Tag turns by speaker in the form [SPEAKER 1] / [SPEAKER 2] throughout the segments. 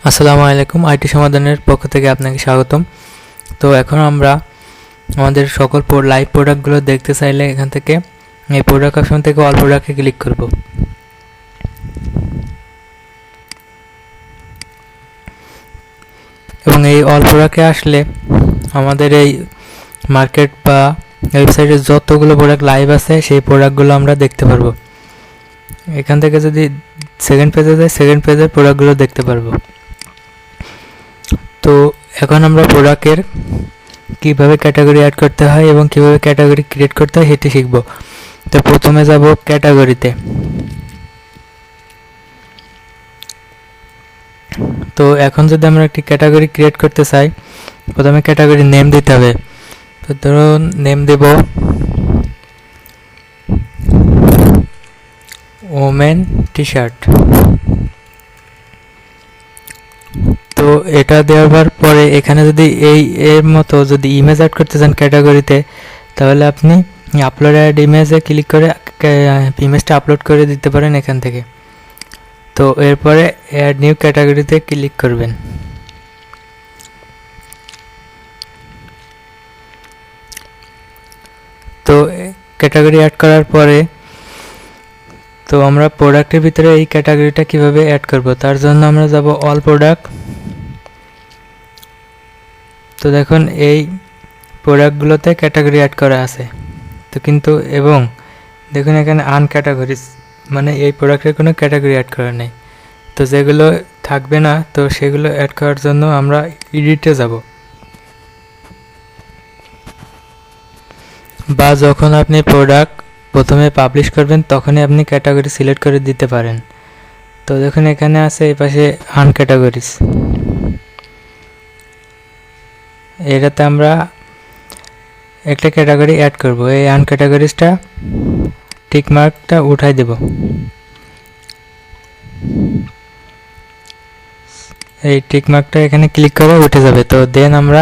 [SPEAKER 1] আসসালামু আলাইকুম, আইটি সমাধানের পক্ষ থেকে আপনাকে স্বাগতম। তো এখন আমরা আমাদের সকল লাইভ প্রোডাক্টগুলো দেখতে চাইলে এখান থেকে এই প্রোডাক্ট অপশন থেকে অল প্রোডাক্টে ক্লিক করব। এবং এই অল প্রোডাক্টে আসলে আমাদের এই মার্কেট বা ওয়েবসাইটে যতগুলো প্রোডাক্ট লাইভ আছে সেই প্রোডাক্টগুলো আমরা দেখতে পারবো। এখান থেকে যদি সেকেন্ড পেজে যাই, সেকেন্ড পেজের প্রোডাক্টগুলো দেখতে পারবো। তো এখন আমরা প্রোডাক্টের কীভাবে ক্যাটাগরি অ্যাড করতে হয় এবং কীভাবে ক্যাটাগরি ক্রিয়েট করতে হয় সেটি শিখব। তো প্রথমে যাব ক্যাটাগরিতে। তো এখন যদি আমরা একটি ক্যাটাগরি ক্রিয়েট করতে চাই, প্রথমে ক্যাটাগরি নেম দিতে হবে। তো ধরুন নেম দেব ওমেন টি শার্ট। তো এটা দেওয়ার পরে এখানে যদি এর মতো যদি ইমেজ অ্যাড করতে চান ক্যাটাগরিতে, তাহলে আপনি আপলোড অ্যাড ইমেজে ক্লিক করে ইমেজটা আপলোড করে দিতে পারেন এখান থেকে। তো এরপরে অ্যাড নিউ ক্যাটাগরিতে ক্লিক করবেন। তো ক্যাটাগরি অ্যাড করার পরে তো আমরা প্রোডাক্টের ভিতরে এই ক্যাটাগরিটা কিভাবে অ্যাড করব, তার জন্য আমরা যাব অল প্রোডাক্ট। তো দেখুন এই প্রোডাক্টগুলোতে ক্যাটাগরি অ্যাড করা আছে। তো কিন্তু এবং দেখুন এখানে আনক্যাটাগরিজ, মানে এই প্রোডাক্টের কোনো ক্যাটাগরি অ্যাড করা নেই। তো যেগুলো থাকবে না, তো সেগুলো অ্যাড করার জন্য আমরা এডিটে যাব, বা যখন আপনি প্রোডাক্ট প্রথমে পাবলিশ করবেন তখনই আপনি ক্যাটাগরি সিলেক্ট করে দিতে পারেন। তো দেখুন এখানে আছে এই পাশে আনক্যাটাগরিজ, এটাতে আমরা একটা ক্যাটাগরি অ্যাড করব। এই আনক্যাটাগরিজটা টিক মার্কটা উঠাই দেব। এই টিক মার্কটা এখানে ক্লিক করে উঠে যাবে। তো দেন আমরা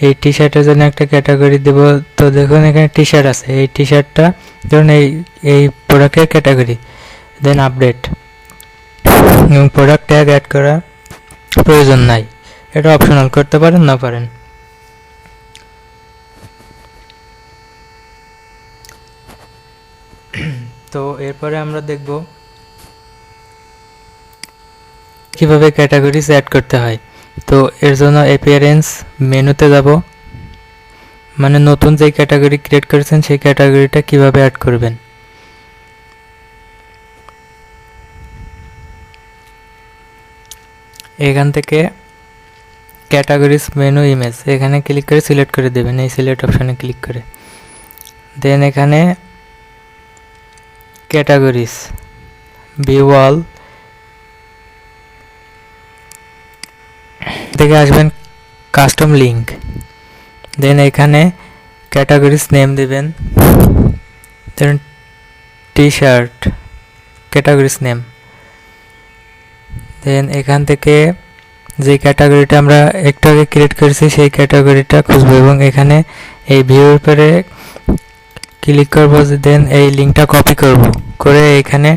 [SPEAKER 1] এই টি শার্টের জন্য একটা ক্যাটাগরি দেব। তো দেখুন এখানে টি শার্ট আছে, এই টি শার্টটা ধরুন এই প্রোডাক্টের ক্যাটাগরি। দেন আপডেট, এবং প্রোডাক্ট ট্যাগ অ্যাড করা প্রয়োজন নাই, এটা অপশনাল, করতে পারেন না পারেন। তো এরপরে আমরা দেখব কিভাবে ক্যাটাগরিজ অ্যাড করতে হয়। তো এর জন্য অ্যাপিয়ারেন্স মেনুতে যাব, মানে নতুন যে ক্যাটাগরি ক্রিয়েট করেছেন সেই ক্যাটাগরিটা কিভাবে অ্যাড করবেন। এখান থেকে ক্যাটাগরিজ মেনু ইমেজ, এখানে ক্লিক করে সিলেক্ট করে দেবেন, এই সিলেক্ট অপশানে ক্লিক করে। দেন এখানে ক্যাটাগরিজ ভিউ অল থেকে আসবেন কাস্টম লিঙ্ক। দেন এখানে ক্যাটাগরিজ নেম দেবেন, দেন টি শার্ট ক্যাটাগরিজ নেম। দেন এখান থেকে যে ক্যাটাগরিটা আমরা একটু আগে ক্রিয়েট করেছি সেই ক্যাটাগরিটা খুঁজবো এবং এখানে এই ভিউর উপরে ক্লিক করবো। দেন এই লিঙ্কটা কপি করব, করে এখানে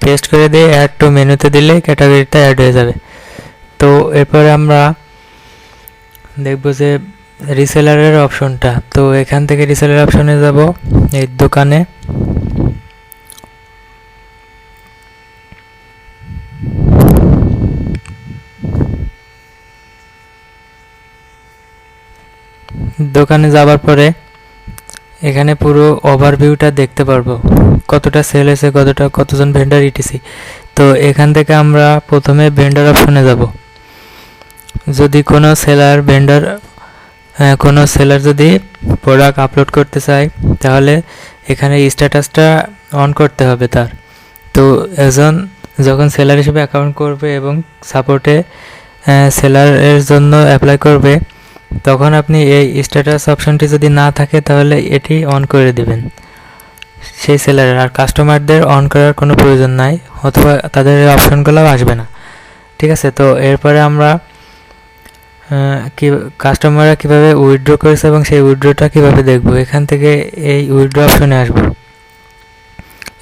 [SPEAKER 1] পেস্ট করে দিয়ে অ্যাড টু মেনুতে দিলে ক্যাটাগরিটা অ্যাড হয়ে যাবে। তো এরপরে আমরা দেখব যে রিসেলারের অপশনটা। তো এখান থেকে রিসেলার অপশনে যাব, এই দোকানে। দোকানে যাওয়ার পরে এখানে পুরো ওভারভিউটা দেখতে পারবো, কতটা সেল হয়েছে, কতজন ভেন্ডার ইটিসি। তো এখান থেকে আমরা প্রথমে ভেন্ডার অপশনে যাব। যদি কোনো সেলার যদি প্রোডাক্ট আপলোড করতে চায়, তাহলে এখানে স্ট্যাটাসটা অন করতে হবে তার। তো যখন সেলার হিসেবে অ্যাকাউন্ট করবে এবং সাপোর্টে সেলারের জন্য অ্যাপ্লাই করবে, তখন আপনি এই স্ট্যাটাস অপশনটি যদি না থাকে তাহলে এটি অন করে দেবেন সেই সেলারের। আর কাস্টমারদের অন করার কোনো প্রয়োজন নাই, অথবা তাদের এই অপশনগুলোও আসবে না। ঠিক আছে। তো এরপরে আমরা কাস্টমাররা কীভাবে উইথড্র করেছে এবং সেই উইথড্রটা কীভাবে দেখব, এখান থেকে এই উইথড্র অপশনে আসব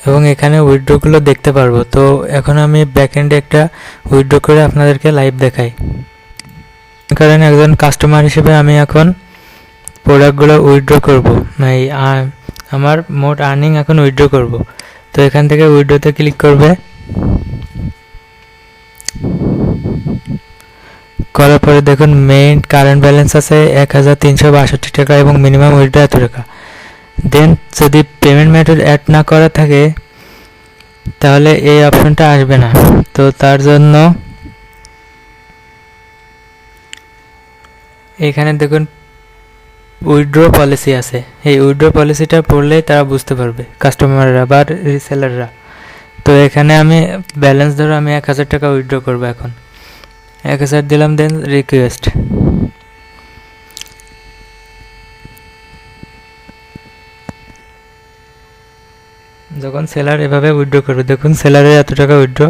[SPEAKER 1] এবং এখানে উইথড্রগুলো দেখতে পারবো। তো এখন আমি ব্যাকএন্ডে একটা উইথড্র করে আপনাদেরকে লাইভ দেখাই। কারণ একজন কাস্টমার হিসেবে আমি এখন প্রোডাক্টগুলো উইথড্র করব, আমার মোট আর্নিং এখন উইথড্র করব। তো এখান থেকে উইথড্রতে ক্লিক করবে, করার পরে দেখুন মেইন কারেন্ট ব্যালেন্স আছে 1362 টাকা এবং মিনিমাম উইথড্র এত টাকা। দেন যদি পেমেন্ট মেথড অ্যাড না করা থাকে তাহলে এই অপশনটা আসবে না। তো তার জন্য এখানে দেখুন উইথড্র পলিসি আছে, এই উইথড্র পলিসিটা পড়লেই তারা বুঝতে পারবে, কাস্টমাররা বা রিসেলাররা। তো এখানে আমি ব্যালেন্স ধরো আমি 1000 টাকা উইথড্র করবো, এখন 1000 দিলাম, দেন রিকোয়েস্ট। যখন সেলার এভাবে উইথড্র করবে, দেখুন সেলারের এত টাকা উইথড্র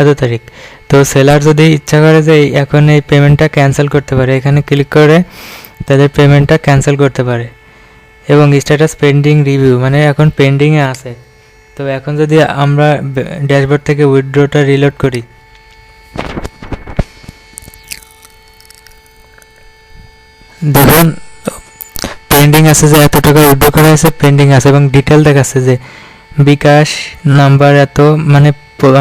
[SPEAKER 1] এত তারিখ। তো সেলার যদি ইচ্ছা করে যে এখন এই পেমেন্টটা ক্যান্সেল করতে পারে, এখানে ক্লিক করে তাদের পেমেন্টটা ক্যান্সেল করতে পারে। এবং স্ট্যাটাস পেন্ডিং রিভিউ, মানে এখন পেন্ডিংয়ে আছে। তো এখন যদি আমরা ড্যাশবোর্ড থেকে উইথড্রটা রিলোড করি, দেখুন পেন্ডিং আছে যে এত টাকা উইথড্র করা হয়েছে, পেন্ডিং আছে এবং ডিটেল দেখাচ্ছে যে বিকাশ নাম্বার এত, মানে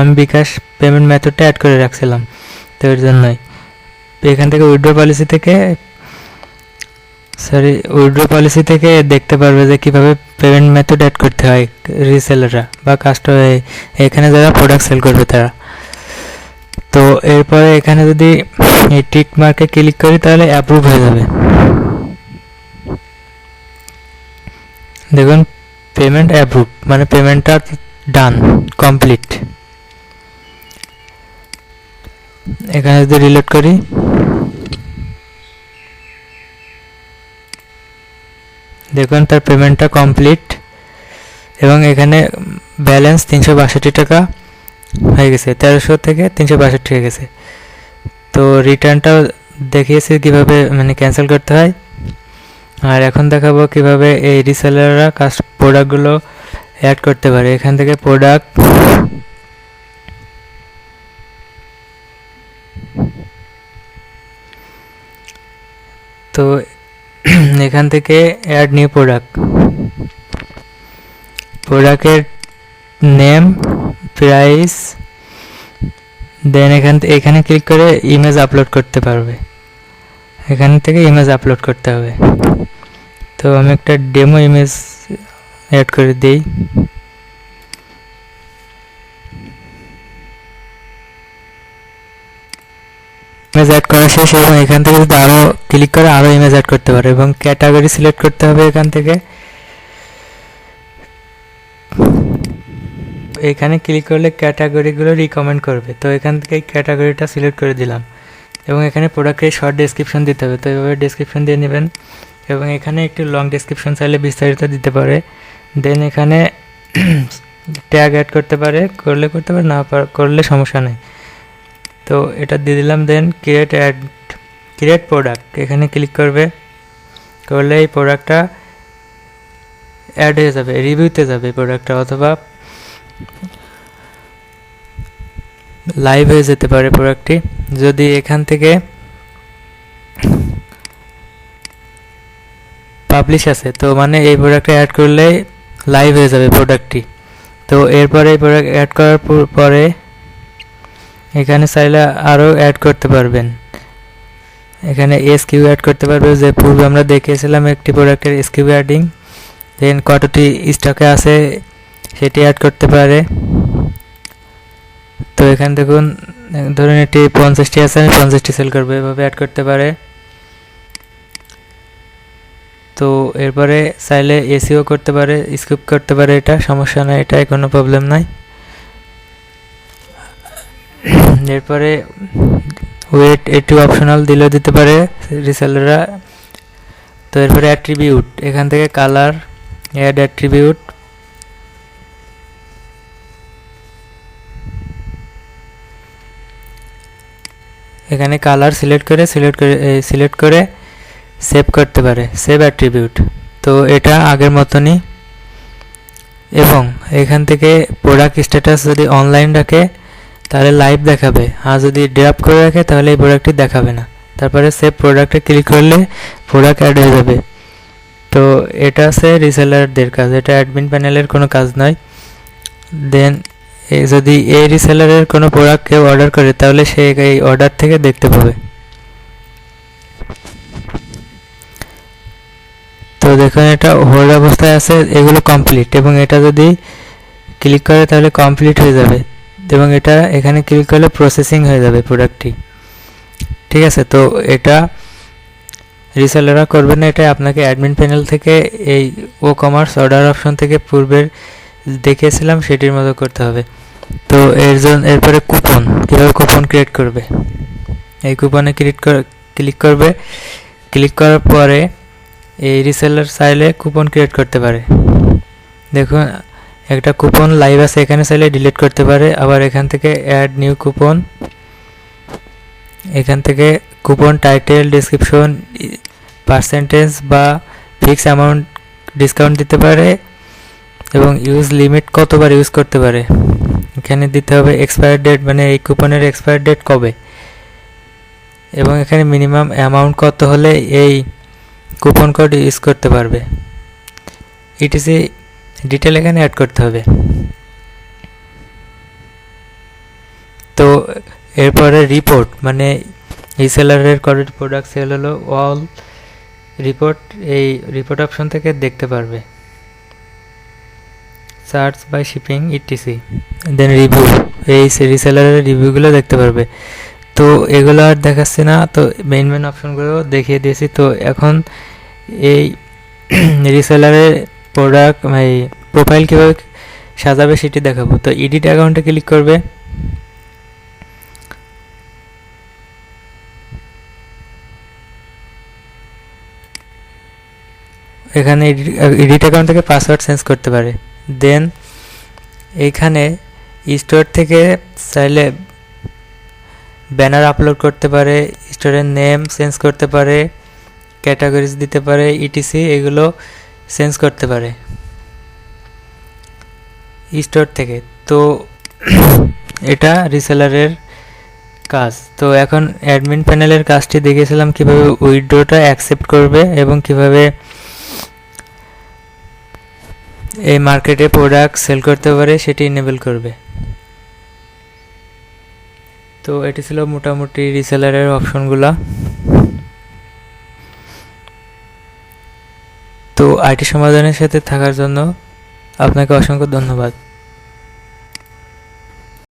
[SPEAKER 1] আমি বিকাশ পেমেন্ট মেথডটা অ্যাড করে রাখছিলাম, তো এর জন্যই। এখান থেকে উইথড্র পলিসি থেকে দেখতে পারবে যে কীভাবে পেমেন্ট মেথড অ্যাড করতে হয় রিসেলাররা বা কাস্টমার, এখানে যারা প্রোডাক্ট সেল করবে তারা। তো এরপরে এখানে যদি এই টিক মার্কে ক্লিক করি তাহলে অ্যাপ্রুভ হয়ে যাবে। দেখুন পেমেন্ট অ্যাপ্রুভ, মানে পেমেন্টটা ডান, কমপ্লিট। এখানে যদি রিলোড করি, দেখুন তার পেমেন্টটা কমপ্লিট এবং এখানে ব্যালেন্স 362 টাকা হয়ে গেছে, 1300 থেকে 362 হয়ে গেছে। তো রিটার্নটাও দেখিয়েছি কীভাবে মানে ক্যান্সেল করতে হয়। আর এখন দেখাবো কিভাবে এই রিসেলাররা প্রোডাক্টগুলো অ্যাড করতে পারে। এখান থেকে প্রোডাক্ট, তো এখান থেকে অ্যাড নিউ প্রোডাক্টের নেম, প্রাইস, দেন এখানে ক্লিক করে ইমেজ আপলোড করতে পারবে। এখান থেকে ইমেজ আপলোড করতে হবে। তো আমি একটা ডেমো ইমেজ অ্যাড করে দিই। ইমেজ অ্যাড করা শেষ এবং এখান থেকে যদি আরও ক্লিক করে আরও ইমেজ অ্যাড করতে পারে এবং ক্যাটাগরি সিলেক্ট করতে হবে। এখান থেকে এখানে ক্লিক করলে ক্যাটাগরিগুলো রিকমেন্ড করবে। তো এখান থেকে ক্যাটাগরিটা সিলেক্ট করে দিলাম এবং এখানে প্রোডাক্টের শর্ট ডেসক্রিপশন দিতে হবে। তো এভাবে ডেসক্রিপশন দিয়ে নেবেন এবং এখানে একটু লং ডেসক্রিপশন চাইলে বিস্তারিত দিতে পারে। দেন এখানে ট্যাগ অ্যাড করতে পারে, করতে পারে, না করলে সমস্যা নেই। তো এটা দিয়ে দিলাম। দেন ক্রিয়েট প্রোডাক্ট, এখানে ক্লিক করবে, করলে এই প্রোডাক্টটা অ্যাড হয়ে যাবে, রিভিউতে যাবে প্রোডাক্টটা, অথবা লাইভ হয়ে যেতে পারে প্রোডাক্টটি। যদি এখান থেকে পাবলিশ আছে, তো মানে এই প্রোডাক্টটা অ্যাড করলে লাইভ হয়ে যাবে প্রোডাক্টটি। তো এরপরে এই প্রোডাক্ট অ্যাড করার পরে এখানে চাইলে আরও অ্যাড করতে পারবেন। এখানে এসকিউ অ্যাড করতে পারবে, যে পূর্বে আমরা দেখিয়েছিলাম একটি প্রোডাক্টের এসকিউ অ্যাডিং। দেন কতটি স্টকে আছে সেটি অ্যাড করতে পারে। তো এখানে দেখুন ধরুন এটি 50টি আছে, আমি 50টি সেল করবো, এভাবে অ্যাড করতে পারে। তো এরপরে চাইলে এসিও করতে পারে, স্কিপ করতে পারে, এটা সমস্যা নাই, এটাই কোনো প্রবলেম নাই। এরপরে ওয়েট এটি অপশনাল দিলেও দিতে পারে রিসেলাররা। তো এরপরে অ্যাট্রিবিউট, এখান থেকে কালার, অ্যাড অ্যাট্রিবিউট, এখানে কালার সিলেক্ট করে সেভ করতে পারে, সেভ অ্যাট্রিবিউট। তো এটা আগের মতনই এবং এখান থেকে প্রোডাক্ট স্ট্যাটাস যদি অনলাইন রাখে তাহলে লাইভ দেখাবে, আর যদি ড্রাফট করে রাখে তাহলে এই প্রোডাক্টটি দেখাবে না। তারপরে সেভ প্রোডাক্টে ক্লিক করলে প্রোডাক্ট অ্যাড হয়ে যাবে। তো এটা আছে রিসেলারদের কাজ, এটা অ্যাডমিন প্যানেলের কোনো কাজ নয়। দেন যদি এই রিসেলারের কোনো প্রোডাক্ট কেউ অর্ডার করে তাহলে সে এই অর্ডার থেকে দেখতে পাবে। তো দেখুন এটা হোল্ড অবস্থায় আছে, এগুলো কমপ্লিট, এবং এটা যদি ক্লিক করে তাহলে কমপ্লিট হয়ে যাবে, এবং এটা এখানে ক্লিক করলে প্রসেসিং হয়ে যাবে প্রোডাক্টটি। ঠিক আছে, তো এটা রিসেলাররা করবে না, এটা আপনাকে অ্যাডমিন প্যানেল থেকে এই ও কমার্স অর্ডার অপশন থেকে পূর্বের দেখিয়েছিলাম সেটির মতো করতে হবে। তো এরপরে কুপন, কীভাবে কুপন ক্রিয়েট করবে, এই কুপনে ক্লিক করবে। ক্লিক করার পরে এই রিসেলার চাইলে কুপন ক্রিয়েট করতে পারে। দেখুন একটা কুপন লাইভ আছে, এখানে চাইলে ডিলিট করতে পারে। আবার এখান থেকে অ্যাড নিউ কুপন, এখান থেকে কুপন টাইটেল, ডেসক্রিপশন, পার্সেন্টেজ বা ফিক্স অ্যামাউন্ট ডিসকাউন্ট দিতে পারে, এবং ইউজ লিমিট কতবার ইউজ করতে পারে এখানে দিতে হবে। এক্সপায়ার ডেট মানে এই কুপনের এক্সপায়ার ডেট কবে, এবং এখানে মিনিমাম অ্যামাউন্ট কত হলে এই কুপন কোড ইউজ করতে পারবে, ইটিসি ডিটেল এখানে অ্যাড করতে হবে। তো এরপরে রিপোর্ট মানে রিসেলারের কত প্রোডাক্ট সেল হলো অল রিপোর্ট, এই রিপোর্ট অপশন থেকে দেখতে পারবে। Search by shipping ETC, then review, এই রিসেলারের রিভিউগুলো দেখতে পারবে। তো এগুলো আর দেখাচ্ছি না, তো মেইন অপশনগুলো দেখিয়ে দিয়েছি। তো এখন এই রিসেলারের প্রোডাক্ট এই প্রোফাইল কীভাবে সাজাবে সেটি দেখাবো। তো এডিট অ্যাকাউন্টে ক্লিক করবে, এখানে এডিট অ্যাকাউন্ট থেকে পাসওয়ার্ড চেঞ্জ করতে পারে। দেন এইখানে স্টোর থেকে চাইলে ব্যানার আপলোড করতে পারে, স্টোরের নেম চেঞ্জ করতে পারে, ক্যাটাগরিজ দিতে পারে, ইটিসি এগুলো চেঞ্জ করতে পারে স্টোর থেকে। তো এটা রিসেলারের কাজ। তো এখন অ্যাডমিন প্যানেলের কাজটি দেখেছিলাম কিভাবে উইথড্রটা অ্যাকসেপ্ট করবে এবং কিভাবে এই মার্কেটে প্রোডাক্ট সেল করতে পারে সেটি ইনেবল করবে। তো এটি ছিল মোটামুটি রিসেলারের অপশনগুলো। তো আইটি সমাধানের সাথে থাকার জন্য আপনাকে অসংখ্য ধন্যবাদ।